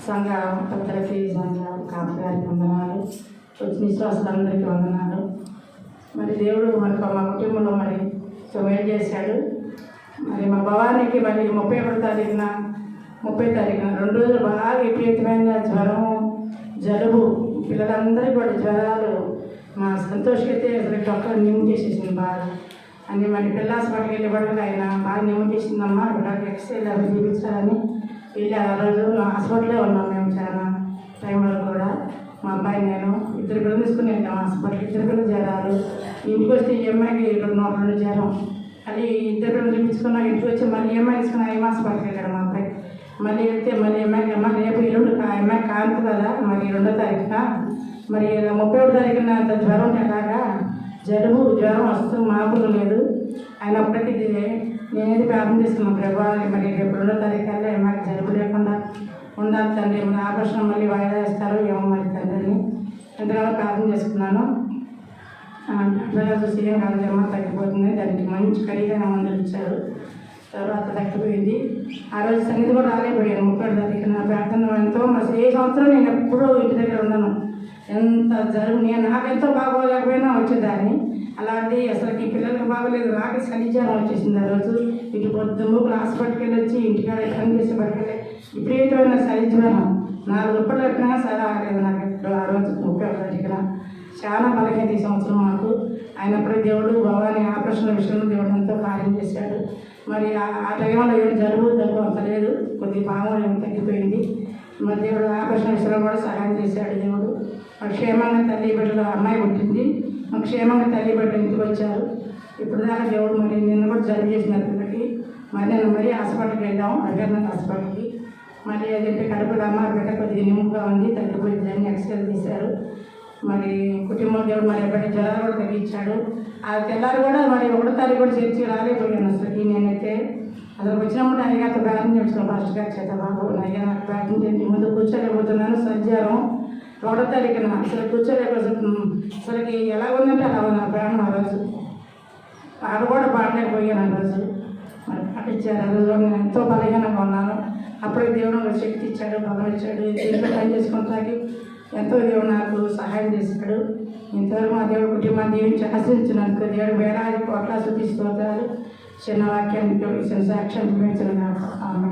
సంఘ పెద్దలకి సంఘ కాపగారికి వందనాలు, వచ్చిన విశ్వాసులందరికీ వందనాలు. మరి దేవుడు మనకు మా కుటుంబంలో మరి మేలు చేశాడు. మరి మా భవానికి మరి 31 తారీఖున 2 రోజులు బాగా విపరీతమైన జ్వరము, జలుబు, పిల్లలందరికీ కూడా జ్వరాలు. మా సంతోష్ అయితే అసలు డాక్టర్ నిమ్ము చేసేసింది బాగా అని. మరి పిల్ల హాస్పిటల్కి వెళ్ళి పడగా ఆయన బాగా నిమ్ము చేసిందమ్మా, డాక్టర్ ఎక్స్రేలు అవి చూపించాలని వెళ్ళి ఆ రోజు హాస్పిటల్లో ఉన్నాం మేము చాలా టైంలో కూడా. మా అబ్బాయి నేను 2 పిల్లలు తీసుకుని వెళ్ళాం హాస్పిటల్. 2 పిల్లలు జ్వరాలు. ఇంటికి వస్తే ఈఎంఐకి 2 జ్వరం. అది 2 పిల్లలు చూపించుకున్నాక ఇంటికి వచ్చి మళ్ళీ ఈఎంఐ తీసుకుని ఐఎం హాస్పిటల్కి వెళ్ళాడు మా అబ్బాయి. మళ్ళీ వెళ్తే మళ్ళీ ఈఎంఐకి రేపు ఎల్లుండి ఈఎంఐ కాదు కదా, మరి 2వ తారీఖున మరి 31వ తారీఖున అంత జ్వరం ఎలాగా జలుబు జ్వరం వస్తూ మామూలు లేదు. అయినప్పటికీ నేనేది ప్రార్థన చేస్తున్నాను, ప్రభా మరి రేపు 2వ తారీఖు కల్లా ఏమైనా జలుబు లేకుండా ఉండాలి తండ్రి, మన ఆపరేషన్ మళ్ళీ వాయిదా వేస్తారు ఏమో మరి తండ్రిని ఎంతగానో ప్రార్థన చేసుకున్నాను. డాక్టర్ సీఎం కాలేజమ్మ తగ్గిపోతుంది, దానికి మంచి ఖరీదైన మందులు ఇచ్చారు. తర్వాత తగ్గిపోయింది. ఆ రోజు సన్నిధి కూడా రాలేకపోయాను 31వ తారీఖున. ప్రార్థన ఎంతో మరి ఏ సంవత్సరం నేను ఎప్పుడూ ఇంటి దగ్గర ఉన్నాను. ఎంత జరుగు నాకెంతో బాగోలేకపోయినా వచ్చేదాన్ని. అలాంటి అసలుకి పిల్లలకు బాగోలేదు, రాక శనిజ్వరం వచ్చేసింది ఆ రోజు. ఇటు పొద్దుము హాస్పిటల్కి వెళ్ళి వచ్చి ఇంటికాడ పని చేసి పట్టుకెళ్ళి విపరీతమైన శనిజ్వరం 4 రూపాయలు ఎక్కినా సరే ఆగలేదు నాకు ఎప్పుడు. ఆ రోజు 31వ తారీఖున చాలా బలహీనత ఈ సంవత్సరం మాకు. అయినప్పుడు దేవుడు భవాని ఆపరేషన్ విషయంలో దేవుడు ఎంతో కార్యం చేశాడు. మరి ఆ టైంలో ఏం జలుబు అంత లేదు, కొద్ది మామూలు ఏమి తగ్గిపోయింది. మరి దేవుడు ఆపరేషన్ విషయంలో కూడా సహాయం చేశాడు. దేవుడు క్షేమంగా తల్లి బిడ్డలు అమ్మాయి పుట్టింది, క్షేమంగా తల్లి బిడ్డలు ఇంటికి వచ్చారు. ఇప్పుడు దాకా దేవుడు మరి నిన్న కూడా జలుబు చేసిన పిల్లకి మరి నేను మరీ హాస్పిటల్కి వెళ్ళాము, అడిగారు హాస్పిటల్కి. మళ్ళీ అదేంటి కడుపులో అమ్మ బిడ్డ కొద్దిగా నిమ్ముగా ఉంది, తగ్గిపోయింది అని ఎక్స్రేలు తీశారు. మరి కుటుంబం దేవుడు మరి ఎప్పటి జ్వరాలు కూడా తగ్గించాడు. ఆ తెల్లారు కూడా మరి 1వ తారీఖు కూడా చర్చి రాలేకపోయాను అసలు. నేనైతే అసలు వచ్చినప్పుడు అయ్యగారితో ప్రార్థన చేస్తున్నాను, ఫాస్ట్ గారి చేత బాబు అయ్యా నాకు ప్రార్థన చేయండి, ముందు కూర్చోలేకపోతున్నాను, సంచారం 1వ తారీఖున అసలు కూర్చోలేకపోతే అసలుకి ఎలా ఉందంటే అలా ఉంది నా ప్రాణం. ఆ రోజు పాట కూడా పాడలేకపోయాను ఆ రోజు. మరి పాట ఇచ్చారు ఆ రోజు, నేను ఎంతో బలహీనంగా ఉన్నాను. అప్పుడే దేవుడు శక్తి ఇచ్చాడు, బలం ఇచ్చాడు. దీంట్లో పని చేసుకుంటాకి ఎంతో దేవుడు నాకు సహాయం చేశాడు. ఇంతవరకు మా దేవుడు కుటుంబాన్ని దీవించి ఆశ్రయించినందుకు దేవుడు వేలాది కోట్ల స్తుతి స్తోత్రాలు. చిన్న వాక్యాన్ని సాక్ష్యం చూపించిన నాకు ఆమె.